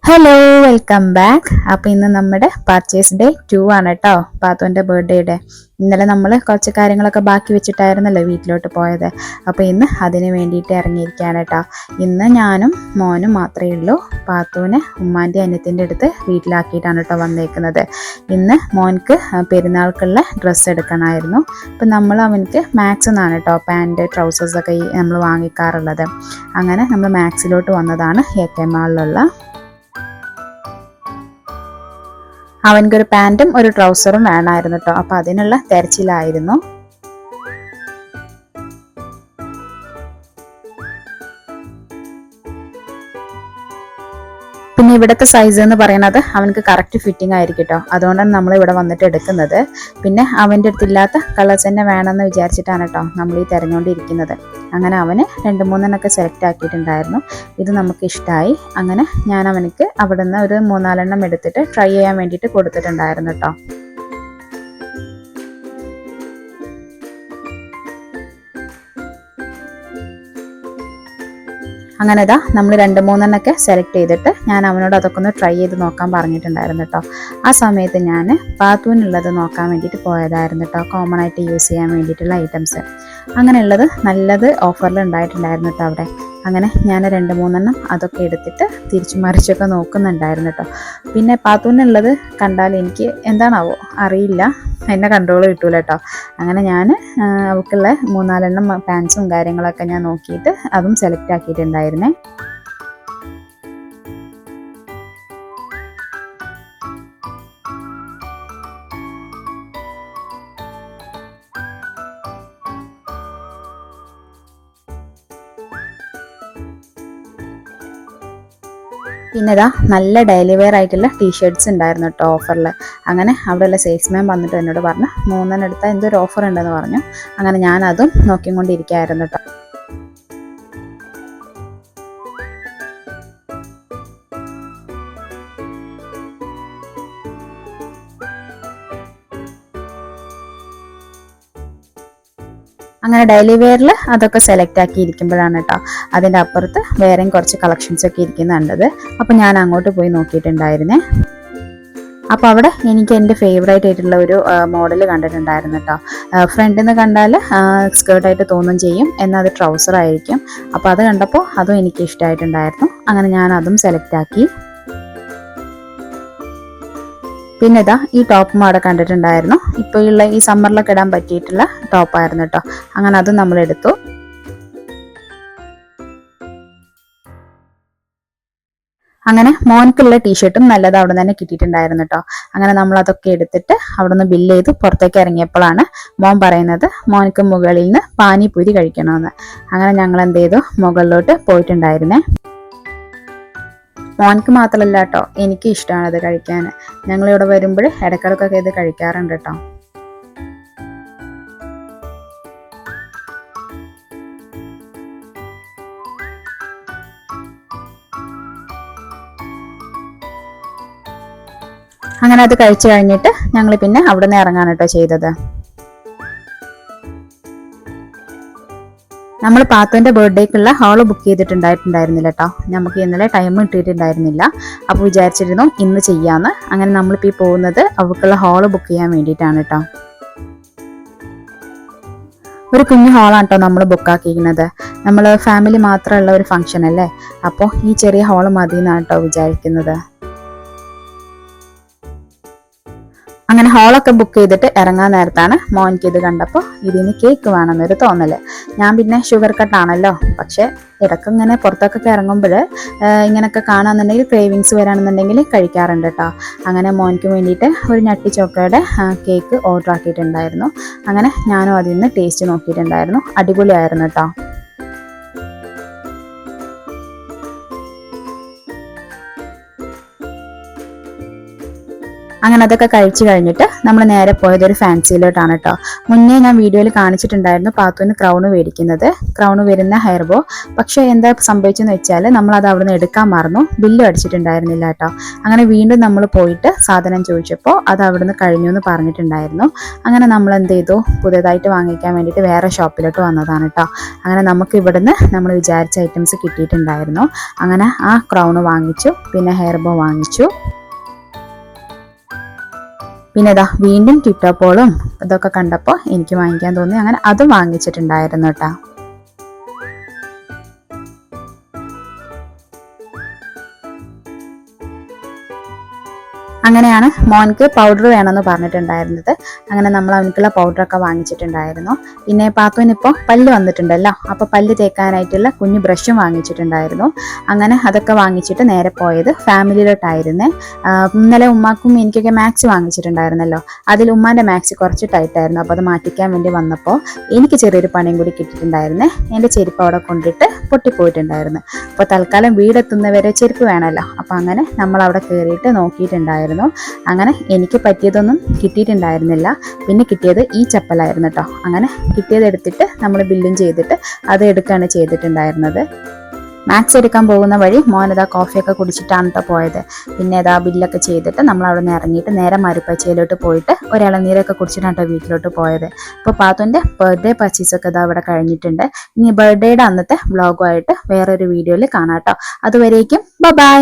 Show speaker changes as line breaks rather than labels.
Hello, welcome back. അപ്പോൾ ഇന്ന് നമ്മുടെ പർച്ചേസ് ഡേ 2 ആണ് കേട്ടോ, പാത്തുവിൻ്റെ ബർത്ത്ഡേയുടെ. ഇന്നലെ നമ്മൾ കുറച്ച് കാര്യങ്ങളൊക്കെ ബാക്കി വെച്ചിട്ടായിരുന്നല്ലോ വീട്ടിലോട്ട് പോയത്. അപ്പോൾ ഇന്ന് അതിന് വേണ്ടിയിട്ട് ഇറങ്ങിയിരിക്കുകയാണ് കേട്ടോ. ഇന്ന് ഞാനും മോനും മാത്രമേ ഉള്ളൂ. പാത്തുവിനെ ഉമ്മാൻ്റെ അനിയത്തിൻ്റെ അടുത്ത് വീട്ടിലാക്കിയിട്ടാണ് കേട്ടോ വന്നേക്കുന്നത്. ഇന്ന് മോൻക്ക് പെരുന്നാൾക്കുള്ള ഡ്രസ്സ് എടുക്കണമായിരുന്നു. അപ്പം നമ്മൾ അവനക്ക് മാക്സിൽ നിന്നാണ് കേട്ടോ പാൻറ്റ് ട്രൗസേഴ്സൊക്കെ നമ്മൾ വാങ്ങിക്കാറുള്ളത്. അങ്ങനെ നമ്മൾ മാക്സിലോട്ട് വന്നതാണ്, AK മാളിലുള്ള. അവനക്കൊരു പാൻറ്റും ഒരു ട്രൗസറും വേണമായിരുന്നു കേട്ടോ. അപ്പോൾ അതിനുള്ള തെരച്ചിലായിരുന്നു. പിന്നെ ഇവിടുത്തെ സൈസ് എന്ന് പറയുന്നത് അവനക്ക് കറക്റ്റ് ഫിറ്റിംഗ് ആയിരിക്കും കേട്ടോ. അതുകൊണ്ടാണ് നമ്മൾ ഇവിടെ വന്നിട്ട് എടുക്കുന്നത്. പിന്നെ അവൻ്റെ അടുത്തില്ലാത്ത കളേഴ്സ് തന്നെ വേണമെന്ന് വിചാരിച്ചിട്ടാണ് കേട്ടോ നമ്മൾ ഈ തിരഞ്ഞുകൊണ്ടിരിക്കുന്നത്. അങ്ങനെ അവന് 2-3 സെലക്ട് ആക്കിയിട്ടുണ്ടായിരുന്നു. ഇത് നമുക്ക് ഇഷ്ടമായി. അങ്ങനെ ഞാൻ അവനക്ക് അവിടെ നിന്ന് ഒരു 3-4 എടുത്തിട്ട് ട്രൈ ചെയ്യാൻ വേണ്ടിയിട്ട് കൊടുത്തിട്ടുണ്ടായിരുന്നു കേട്ടോ. അങ്ങനെ ഇതാ നമ്മൾ 2-3 സെലക്ട് ചെയ്തിട്ട് ഞാൻ അവനോട് അതൊക്കെ ഒന്ന് ട്രൈ ചെയ്ത് നോക്കാൻ പറഞ്ഞിട്ടുണ്ടായിരുന്നു കേട്ടോ. ആ സമയത്ത് ഞാൻ പാത്തുവിനുള്ളത് നോക്കാൻ വേണ്ടിയിട്ട് പോയതായിരുന്നു കേട്ടോ, കോമൺ ആയിട്ട് യൂസ് ചെയ്യാൻ വേണ്ടിയിട്ടുള്ള ഐറ്റംസ്. അങ്ങനെയുള്ളത് നല്ലത് ഓഫറിൽ ഉണ്ടായിട്ടുണ്ടായിരുന്നു കേട്ടോ അവിടെ. അങ്ങനെ ഞാൻ 2-3 അതൊക്കെ എടുത്തിട്ട് തിരിച്ചു മറിച്ചൊക്കെ നോക്കുന്നുണ്ടായിരുന്നു കേട്ടോ. പിന്നെ പാത്തുവിനുള്ളത് കണ്ടാൽ എനിക്ക് എന്താണാവോ അറിയില്ല, എന്നെ കൺട്രോൾ കിട്ടൂല കേട്ടോ. അങ്ങനെ ഞാൻ അവൾക്കുള്ള 3-4 പാൻസും കാര്യങ്ങളൊക്കെ ഞാൻ നോക്കിയിട്ട് അതും സെലക്ട് ആക്കിയിട്ടുണ്ടായിരുന്നേ. പിന്നെ ഇതാ നല്ല ഡെയിലി വെയർ ആയിട്ടുള്ള ടീഷർട്ട്സ് ഉണ്ടായിരുന്നു കേട്ടോ ഓഫറിൽ. അങ്ങനെ അവിടെയുള്ള സെയിൽസ്മാൻ വന്നിട്ട് എന്നോട് പറഞ്ഞു 3 എടുത്താൽ എന്തൊരു ഓഫർ ഉണ്ടെന്ന് പറഞ്ഞു. അങ്ങനെ ഞാൻ അതും നോക്കിക്കൊണ്ടിരിക്കുകയായിരുന്നു കേട്ടോ. അങ്ങനെ ഡെയിലി വെയറിൽ അതൊക്കെ സെലക്ട് ആക്കി ഇരിക്കുമ്പോഴാണ് കേട്ടോ അതിൻ്റെ അപ്പുറത്ത് വേറെയും കുറച്ച് കളക്ഷൻസ് ഒക്കെ ഇരിക്കുന്നുണ്ടത്. അപ്പോൾ ഞാൻ അങ്ങോട്ട് പോയി നോക്കിയിട്ടുണ്ടായിരുന്നേ. അപ്പോൾ അവിടെ എനിക്ക് എൻ്റെ ഫേവറേറ്റ് ആയിട്ടുള്ള ഒരു മോഡൽ കണ്ടിട്ടുണ്ടായിരുന്നു കേട്ടോ. ഫ്രണ്ടിൽ നിന്ന് കണ്ടാൽ സ്കേർട്ടായിട്ട് തോന്നും ചെയ്യും, എന്നാൽ അത് ട്രൗസർ ആയിരിക്കും. അപ്പോൾ അത് കണ്ടപ്പോൾ അതും എനിക്ക് ഇഷ്ടമായിട്ടുണ്ടായിരുന്നു. അങ്ങനെ ഞാൻ അതും സെലക്ട് ആക്കി. പിന്നെ ഇതാ ഈ ടോപ്പും അവിടെ കണ്ടിട്ടുണ്ടായിരുന്നു. ഇപ്പോൾ ഉള്ള ഈ സമ്മറിലൊക്കെ ഇടാൻ പറ്റിയിട്ടുള്ള ടോപ്പായിരുന്നു കേട്ടോ. അങ്ങനെ അതും നമ്മൾ എടുത്തു. അങ്ങനെ മോൻക്കുള്ള ടീഷർട്ടും നല്ലത് അവിടെ തന്നെ കിട്ടിയിട്ടുണ്ടായിരുന്നു കേട്ടോ. അങ്ങനെ നമ്മൾ അതൊക്കെ എടുത്തിട്ട് അവിടെ നിന്ന് ബില്ല് ചെയ്ത് പുറത്തേക്ക് ഇറങ്ങിയപ്പോഴാണ് മോൻ പറയുന്നത് മോൻക്ക് മുകളിൽ നിന്ന് പാനിപൂരി കഴിക്കണമെന്ന്. അങ്ങനെ ഞങ്ങൾ എന്ത് ചെയ്തു, മുകളിലോട്ട് പോയിട്ടുണ്ടായിരുന്നേ. മോൻക്ക് മാത്രമല്ല കേട്ടോ, എനിക്ക് ഇഷ്ടമാണ് അത് കഴിക്കാൻ. ഞങ്ങളിവിടെ വരുമ്പോൾ ഇടയ്ക്കിടയ്ക്കൊക്കെ ഇത് കഴിക്കാറുണ്ട് കേട്ടോ. അങ്ങനെ അത് കഴിച്ചു കഴിഞ്ഞിട്ട് ഞങ്ങൾ പിന്നെ അവിടെ നിന്ന് ഇറങ്ങാൻ കേട്ടോ ചെയ്തത്. നമ്മൾ പാത്തുവിൻ്റെ ബർത്ത്ഡേക്കുള്ള ഹാള് ബുക്ക് ചെയ്തിട്ടുണ്ടായിരുന്നില്ല കേട്ടോ. നമുക്ക് ഇന്നലെ ടൈം കിട്ടിയിട്ടുണ്ടായിരുന്നില്ല. അപ്പോൾ വിചാരിച്ചിരുന്നു ഇന്ന് ചെയ്യാമെന്ന്. അങ്ങനെ നമ്മളിപ്പോൾ ഈ പോകുന്നത് അവൾക്കുള്ള ഹാള് ബുക്ക് ചെയ്യാൻ വേണ്ടിയിട്ടാണ് കേട്ടോ. ഒരു കുഞ്ഞു ഹാളാണ് കേട്ടോ നമ്മൾ ബുക്കാക്കിയിരിക്കുന്നത്. നമ്മൾ ഫാമിലി മാത്രമുള്ള ഒരു ഫംഗ്ഷൻ അല്ലേ, അപ്പോൾ ഈ ചെറിയ ഹാള് മതി എന്നാണ് കേട്ടോ വിചാരിക്കുന്നത്. അങ്ങനെ ഹാളൊക്കെ ബുക്ക് ചെയ്തിട്ട് ഇറങ്ങാൻ നേരത്താണ് മോൻക്ക് ഇത് കണ്ടപ്പോൾ ഇതിന് കേക്ക് വേണമെന്നൊരു തോന്നല്. ഞാൻ പിന്നെ ഷുഗർ കട്ടാണല്ലോ, പക്ഷെ ഇടയ്ക്ക് ഇങ്ങനെ പുറത്തൊക്കെ ഇറങ്ങുമ്പോൾ ഇങ്ങനെയൊക്കെ കാണാമെന്നുണ്ടെങ്കിൽ ക്രേവിങ്സ് വരാണെന്നുണ്ടെങ്കിൽ കഴിക്കാറുണ്ട് കേട്ടോ. അങ്ങനെ മോൻക്ക് വേണ്ടിയിട്ട് ഒരു നട്ടി ചോക്കോയുടെ കേക്ക് ഓർഡർ ആക്കിയിട്ടുണ്ടായിരുന്നു. അങ്ങനെ ഞാനും അതിൽ നിന്ന് ടേസ്റ്റ് നോക്കിയിട്ടുണ്ടായിരുന്നു. അടിപൊളിയായിരുന്നു കേട്ടോ. അങ്ങനെ അതൊക്കെ കഴിച്ചു കഴിഞ്ഞിട്ട് നമ്മൾ നേരെ പോയത് ഒരു ഫാൻസിയിലോട്ടാണ് കേട്ടോ. മുന്നേ ഞാൻ വീഡിയോയിൽ കാണിച്ചിട്ടുണ്ടായിരുന്നു പാത്തുവിന് ക്രൗണ് മേടിക്കുന്നത്, ക്രൗണ് വരുന്ന ഹെയർ ബോ. പക്ഷേ എന്താ സംഭവിച്ചെന്ന് വെച്ചാൽ നമ്മളത് അവിടെ നിന്ന് എടുക്കാൻ മറന്നു, ബില്ലും അടിച്ചിട്ടുണ്ടായിരുന്നില്ല കേട്ടോ. അങ്ങനെ വീണ്ടും നമ്മൾ പോയിട്ട് സാധനം ചോദിച്ചപ്പോൾ അത് അവിടുന്ന് കഴിഞ്ഞു എന്ന് പറഞ്ഞിട്ടുണ്ടായിരുന്നു. അങ്ങനെ നമ്മൾ എന്ത് ചെയ്തു, പുതിയതായിട്ട് വാങ്ങിക്കാൻ വേണ്ടിയിട്ട് വേറെ ഷോപ്പിലോട്ട് വന്നതാണ് കേട്ടോ. അങ്ങനെ നമുക്ക് ഇവിടുന്ന് നമ്മൾ വിചാരിച്ച ഐറ്റംസ് കിട്ടിയിട്ടുണ്ടായിരുന്നു. അങ്ങനെ ആ ക്രൗണ് വാങ്ങിച്ചു, പിന്നെ ഹെയർ ബോ വാങ്ങിച്ചു. പിന്നെ ഇതാ വീണ്ടും ടിപ്ടോപ്പോളും ഇതൊക്കെ കണ്ടപ്പോൾ എനിക്ക് വാങ്ങിക്കാൻ തോന്നി, അങ്ങനെ അതും വാങ്ങിച്ചിട്ടുണ്ടായിരുന്നു കേട്ടോ. അങ്ങനെയാണ് മോൻക്ക് പൗഡർ വേണമെന്ന് പറഞ്ഞിട്ടുണ്ടായിരുന്നത്. അങ്ങനെ നമ്മൾ അവനക്കുള്ള പൗഡറൊക്കെ വാങ്ങിച്ചിട്ടുണ്ടായിരുന്നു. പിന്നെ പാത്തുവിനിപ്പോൾ പല്ല് വന്നിട്ടുണ്ടല്ലോ, അപ്പോൾ പല്ല് തേക്കാനായിട്ടുള്ള കുഞ്ഞു ബ്രഷും വാങ്ങിച്ചിട്ടുണ്ടായിരുന്നു. അങ്ങനെ അതൊക്കെ വാങ്ങിച്ചിട്ട് നേരെ പോയത് ഫാമിലിയിലോട്ടായിരുന്നു. ഇന്നലെ ഉമ്മാക്കും എനിക്കൊക്കെ മാക്സി വാങ്ങിച്ചിട്ടുണ്ടായിരുന്നല്ലോ, അതിൽ ഉമ്മാൻ്റെ മാക്സി കുറച്ച് ടൈറ്റായിരുന്നു. അപ്പോൾ അത് മാറ്റിക്കാൻ വേണ്ടി വന്നപ്പോൾ എനിക്ക് ചെറിയൊരു പണിയും കൂടി കിട്ടിയിട്ടുണ്ടായിരുന്നേ. എൻ്റെ ചെരുപ്പ് അവിടെ കൊണ്ടിട്ട് പൊട്ടിപ്പോയിട്ടുണ്ടായിരുന്നു. അപ്പോൾ തൽക്കാലം വീടെത്തുന്നവരെ ചെരുപ്പ് വേണമല്ലോ, അപ്പോൾ അങ്ങനെ നമ്മൾ അവിടെ കയറിയിട്ട് നോക്കിയിട്ടുണ്ടായിരുന്നു. അങ്ങനെ എനിക്ക് പറ്റിയതൊന്നും കിട്ടിയിട്ടുണ്ടായിരുന്നില്ല. പിന്നെ കിട്ടിയത് ഈ ചപ്പലായിരുന്നു കേട്ടോ. അങ്ങനെ കിട്ടിയത് എടുത്തിട്ട് നമ്മൾ ബില്ലും ചെയ്തിട്ട് അത് എടുക്കുകയാണ് ചെയ്തിട്ടുണ്ടായിരുന്നത്. മാക്സ് എടുക്കാൻ പോകുന്ന വഴി മോനതാ കോഫിയൊക്കെ കുടിച്ചിട്ടാണ് കേട്ടോ പോയത്. പിന്നെ ഇതാ ബില്ലൊക്കെ ചെയ്തിട്ട് നമ്മൾ അവിടെ നിന്ന് ഇറങ്ങിയിട്ട് നേരെ മരുപ്പച്ചയിലോട്ട് പോയിട്ട് ഒരിളനീരൊക്കെ കുടിച്ചിട്ടാണ് കേട്ടോ വീട്ടിലോട്ട് പോയത്. അപ്പോൾ പാത്തുവിൻ്റെ ബർത്ത്ഡേ പർച്ചേസൊക്കെ ഇതാ ഇവിടെ കഴിഞ്ഞിട്ടുണ്ട്. ഇനി ബർത്ത്ഡേയുടെ അന്നത്തെ വ്ളോഗുമായിട്ട് വേറൊരു വീഡിയോയിൽ കാണാം കേട്ടോ. അതുവരേക്കും ബൈ.